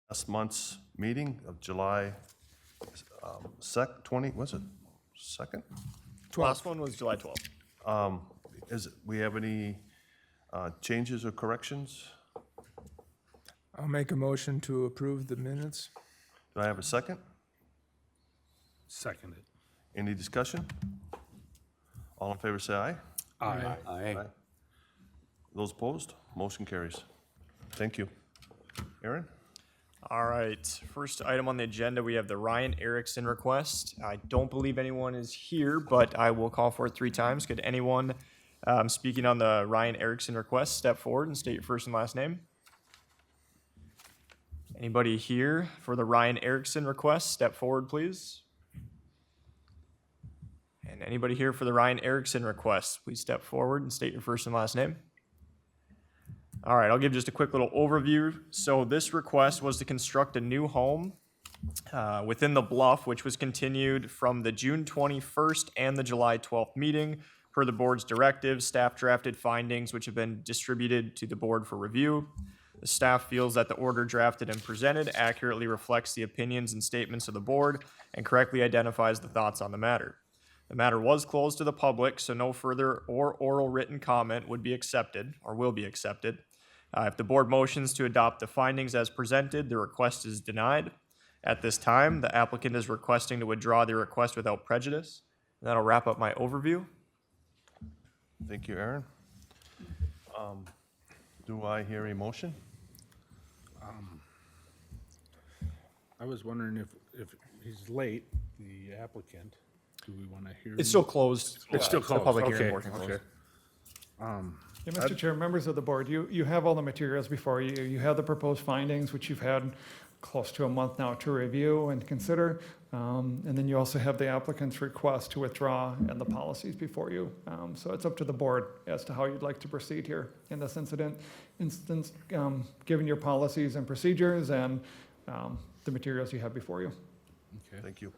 last month's meeting of July 20, was it 2nd? Last one was July 12th. We have any changes or corrections? I'll make a motion to approve the minutes. Do I have a second? Seconded. Any discussion? All in favor say aye. Aye. Aye. Those opposed? Motion carries. Thank you. Aaron? All right, first item on the agenda, we have the Ryan Erickson request. I don't believe anyone is here, but I will call for it 3 times. Could anyone speaking on the Ryan Erickson request step forward and state your first and last name? Anybody here for the Ryan Erickson request, step forward, please. And anybody here for the Ryan Erickson request, please step forward and state your first and last name. All right, I'll give just a quick little overview. So this request was to construct a new home within the Bluff, which was continued from the June 21st and the July 12th meeting. Per the board's directives, staff drafted findings which have been distributed to the board for review. The staff feels that the order drafted and presented accurately reflects the opinions and statements of the board and correctly identifies the thoughts on the matter. The matter was closed to the public, so no further or oral written comment would be accepted or will be accepted. If the board motions to adopt the findings as presented, the request is denied. At this time, the applicant is requesting to withdraw the request without prejudice. And that'll wrap up my overview. Thank you, Aaron. Do I hear a motion? I was wondering if he's late, the applicant, do we want to hear? It's still closed. It's still The closed, public hearing okay, portion closed. okay. Yeah, Mr. Chair, members of the board, you have all the materials before you. You have the proposed findings, which you've had close to a month now to review and consider. And then you also have the applicant's request to withdraw and the policies before you. So it's up to the board as to how you'd like to proceed here in this instance, given your policies and procedures and the materials you have before you. Okay. Thank you.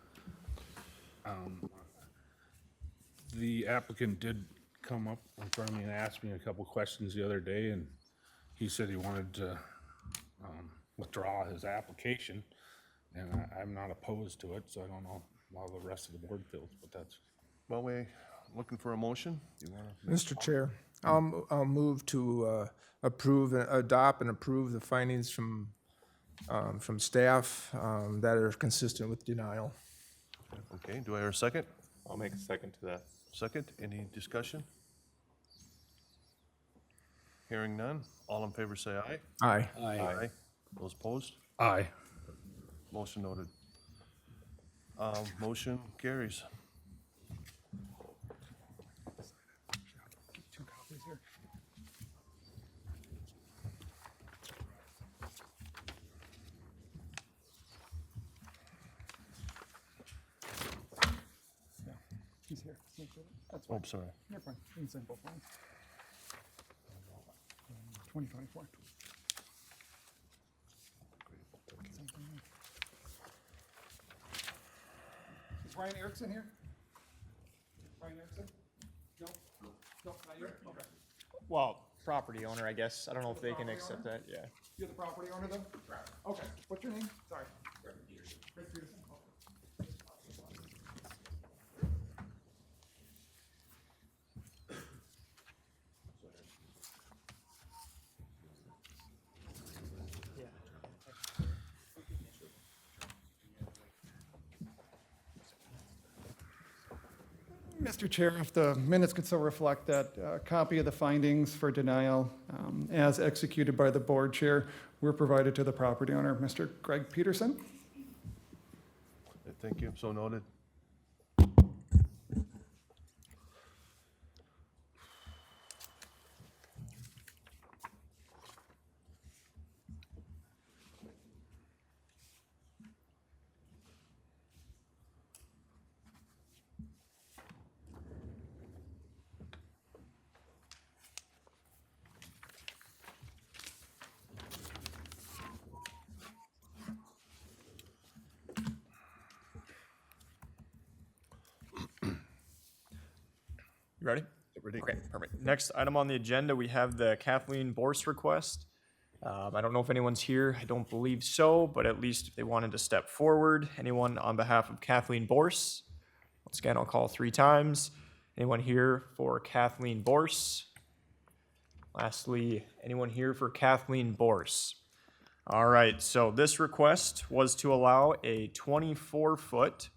The applicant did come up in front of me and asked me a couple questions the other day, and he said he wanted to withdraw his application, and I'm not opposed to it, so I don't know how the rest of the board feels, but that's. Well, we're looking for a motion. You wanna? Mr. Chair, I'll move to adopt and approve the findings from staff that are consistent with denial. Okay, do I hear a second? I'll make a second to that. Second, any discussion? Hearing none, all in favor say aye. Aye. Aye. Those opposed? Aye. Motion noted. Motion carries. Two copies here. Yeah, he's here. That's Oh, fine. sorry. You're fine. You can send both lines. 2024. Is Ryan Erickson here? Ryan Erickson? No? No, not you? Okay. Well, property owner, I guess. I don't know if they can accept that, yeah. You're the property owner then? Okay. What's your name? Sorry. Greg Peterson. Greg Peterson? Okay. Mr. Chair, if the minutes could so reflect that a copy of the findings for denial as executed by the board chair were provided to the property owner, Mr. Greg Peterson. Thank you, so noted. You ready? Ready? Okay, perfect. Next item on the agenda, we have the Kathleen Borst request. I don't know if anyone's here. I don't believe so, but at least if they wanted to step forward. Anyone on behalf of Kathleen Borse? Once again, I'll call 3 times. Anyone here for Kathleen Borse? Lastly, anyone here for Kathleen Borse? All right, so this request was to allow a 24-foot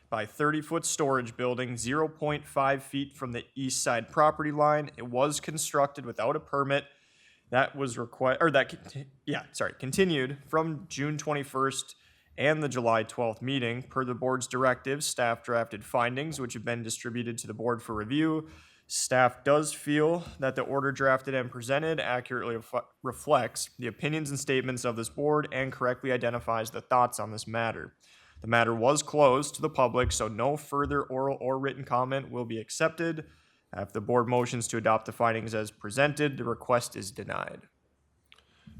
by 30-foot storage building 0.5 feet from the east side property line. It was constructed without a permit. That was continued from June 21st and the July 12th meeting. Per the board's directives, staff drafted findings which have been distributed to the board for review. Staff does feel that the order drafted and presented accurately reflects the opinions and statements of this board and correctly identifies the thoughts on this matter. The matter was closed to the public, so no further oral or written comment will be accepted. If the board motions to adopt the findings as presented, the request is denied.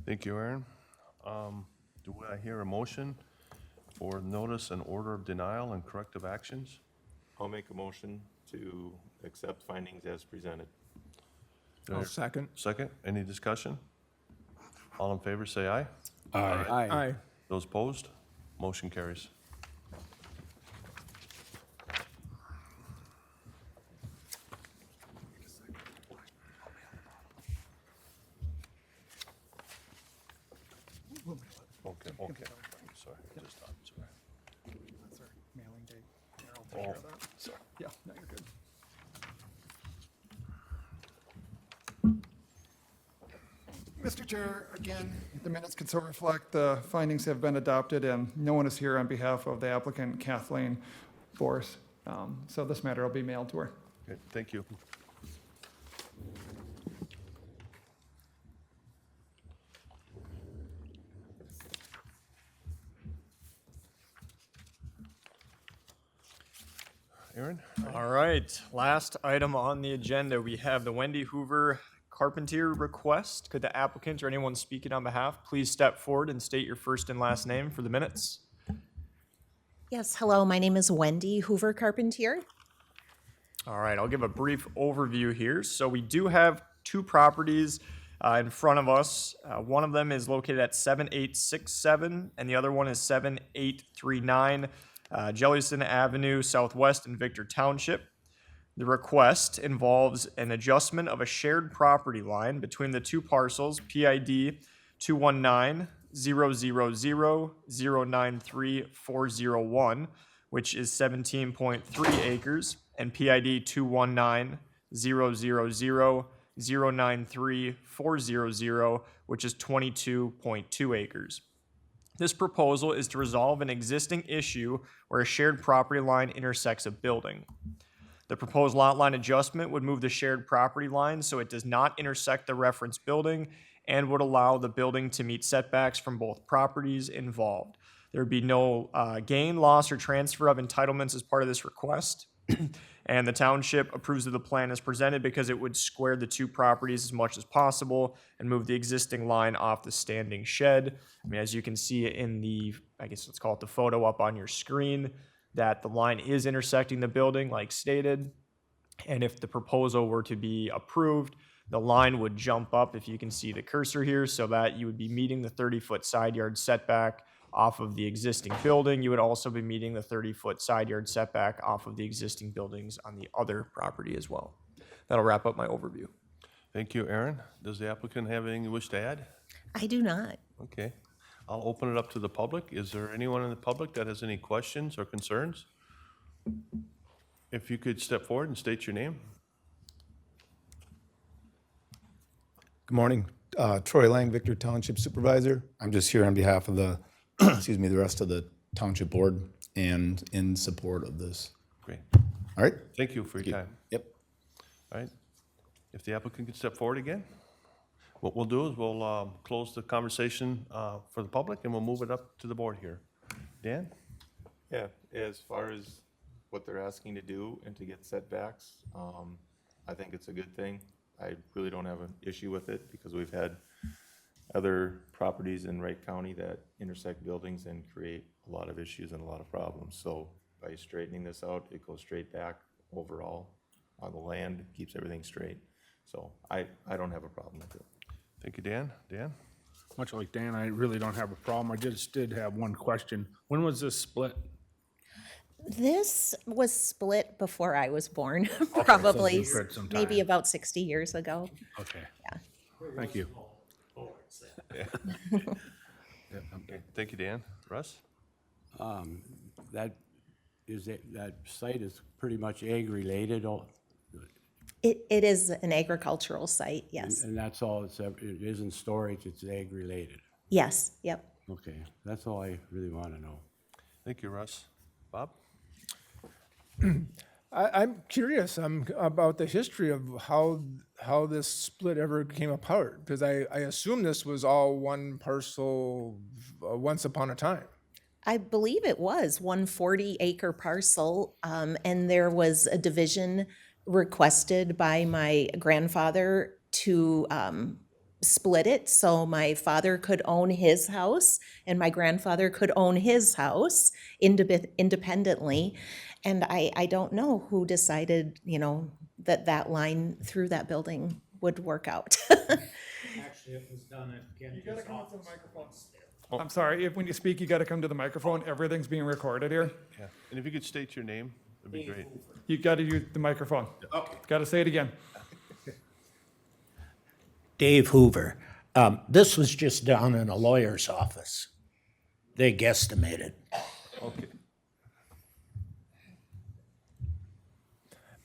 Thank you, Aaron. Do I hear a motion for notice and order of denial and corrective actions? I'll make a motion to accept findings as presented. I'll second. Second, any discussion? All in favor, say aye. Aye. Aye. Those opposed? Motion carries. Okay, sorry, just, I'm sorry. That's our mailing date. Here, I'll take care of that. Sorry. Yeah, no, you're good. Mr. Chair, again, the minutes can so reflect the findings have been adopted and no one is here on behalf of the applicant Kathleen Borse. So this matter will be mailed to her. Okay, thank you. Aaron? All right, last item on the agenda, we have the Wendy Hoover Carpentier request. Could the applicant or anyone speaking on behalf please step forward and state your first and last name for the minutes? Yes, hello, my name is Wendy Hoover Carpentier. All right, I'll give a brief overview here. So we do have 2 properties in front of us. One of them is located at 7867, and the other one is 7839 Jellison Avenue Southwest in Victor Township. The request involves an adjustment of a shared property line between the 2 parcels, PID 219-000-093-401, which is 17.3 acres, and PID 219-000-093-400, which is 22.2 acres. This proposal is to resolve an existing issue where a shared property line intersects a building. The proposed lot line adjustment would move the shared property line so it does not intersect the reference building and would allow the building to meet setbacks from both properties involved. There would be no gain, loss, or transfer of entitlements as part of this request. And the township approves of the plan as presented because it would square the 2 properties as much as possible and move the existing line off the standing shed. I mean, as you can see in the, I guess let's call it the photo up on your screen, that the line is intersecting the building like stated. And if the proposal were to be approved, the line would jump up, if you can see the cursor here, so that you would be meeting the 30-foot side yard setback off of the existing building. You would also be meeting the 30-foot side yard setback off of the existing buildings on the other property as well. That'll wrap up my overview. Thank you, Aaron. Does the applicant have anything you wish to add? I do not. Okay, I'll open it up to the public. Is there anyone in the public that has any questions or concerns? If you could step forward and state your name. Good morning. Troy Lang, Victor Township Supervisor. I'm just here on behalf of the, excuse me, the rest of the Township Board and in support of this. Great. All right? Thank you for your time. Yep. All right. If the applicant could step forward again. What we'll do is we'll close the conversation for the public and we'll move it up to the board here. Dan? Yeah, as far as what they're asking to do and to get setbacks, I think it's a good thing. I really don't have an issue with it because we've had other properties in Wright County that intersect buildings and create a lot of issues and a lot of problems. So by straightening this out, it goes straight back overall on the land, keeps everything straight. So I don't have a problem with it. Thank you, Dan. Dan? Much like Dan, I really don't have a problem. I just did have one question. When was this split? This was split before I was born, probably so it's some maybe time. about 60 years ago. Okay. Yeah. Thank you. Okay, thank you, Dan. Russ? That that site is pretty much ag-related, It is an agricultural site, yes. and that's all, it isn't storage, it's ag-related. Yes, yep. Okay, that's all I really want to know. Thank you, Russ. Bob? I'm curious about the history of how this split ever came apart, because I assume this was all one parcel once upon a time. I believe it was one 40-acre parcel, and there was a division requested by my grandfather to split it so my father could own his house and my grandfather could own his house independently. And I don't know who decided, that line through that building would work out. Actually, it was done at Kendra's office. I'm sorry, when you speak, you got to come to the microphone. Everything's being recorded here. Yeah. And if you could state your name, that'd be great. You got to use the microphone. Okay. Got to say it again. Dave Hoover. This was just done in a lawyer's office. They guesstimated. Okay.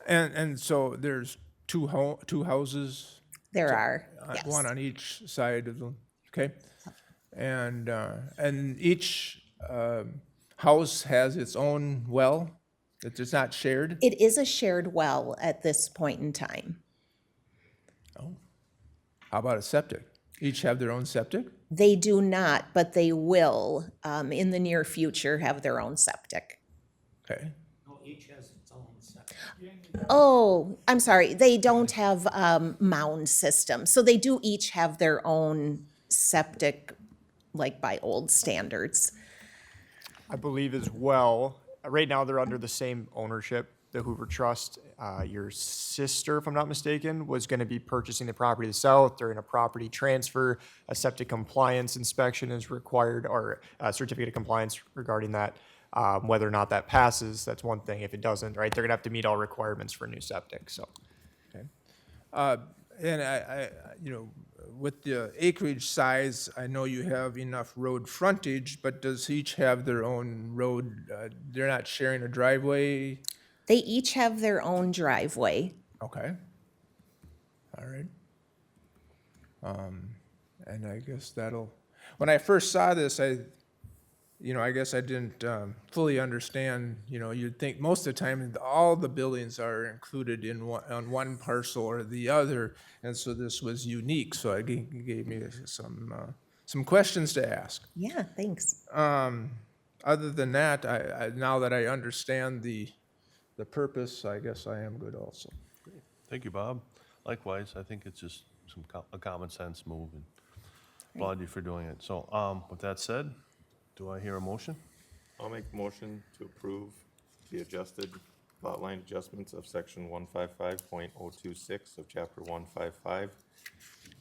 And so there's two houses, There are, yes. one on each side of the, okay? And each house has its own well, it's not shared? It is a shared well at this point in time. How about a septic? Each have their own septic? They do not, but they will, in the near future, have their own septic. Okay. No, each has its own septic. Oh, I'm sorry, they don't have mound systems, so they do each have their own septic, like by old standards. I believe as well, right now they're under the same ownership, the Hoover Trust. Your sister, if I'm not mistaken, was going to be purchasing the property to the south. During a property transfer, a septic compliance inspection is required, or a certificate of compliance regarding that. Whether or not that passes, that's one thing. If it doesn't, right, they're going to have to meet all requirements for a new septic, so. And I, with the acreage size, I know you have enough road frontage, but does each have their own road? They're not sharing a driveway? They each have their own driveway. Okay. All right. And I guess when I first saw this, I guess I didn't fully understand, you'd think most of the time all the buildings are included on one parcel or the other, and so this was unique, so it gave me some questions to ask. Yeah, thanks. Other than that, I now that I understand the purpose, I guess I am good also. Thank you, Bob. Likewise, I think it's just a common sense move, and applaud you for doing it. So, with that said, do I hear a motion? I'll make a motion to approve the adjusted lot line adjustments of section 155.026 of chapter 155,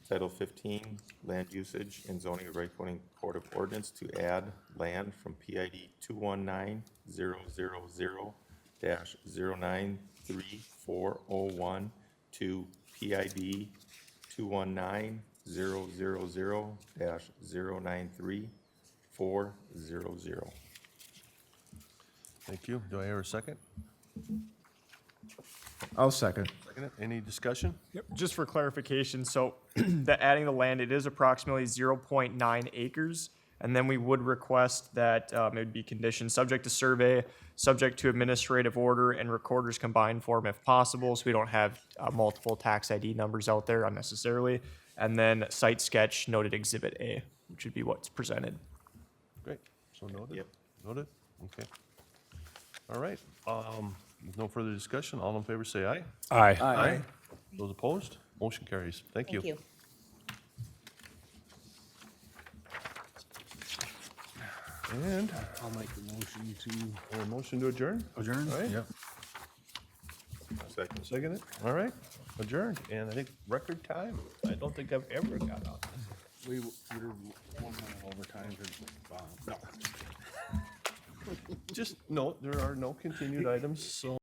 title 15, land usage and zoning of Wright County Code of Ordinance to add land from PID 219000-093401 to PID 219000-093. 400. Thank you. Do I hear a second? I'll second. Second it. Any discussion? Yep, just for clarification, so adding the land, it is approximately 0.9 acres. And then we would request that it would be conditioned, subject to survey, subject to administrative order and recorder's combined form if possible, so we don't have multiple tax ID numbers out there unnecessarily. And then site sketch noted Exhibit A, which would be what's presented. Great. So noted? Yep. Noted? Okay. All right. With no further discussion, all in favor say aye. Aye. Aye. Those opposed? Motion carries. Thank you. Thank you. And I'll make the motion to a motion to adjourn? adjourn. All right. Yep. Second. Second it? All right. Adjourned. And I think record time. I don't think I've ever got out. we're 1 minute over time for, no. Just note, there are no continued items, so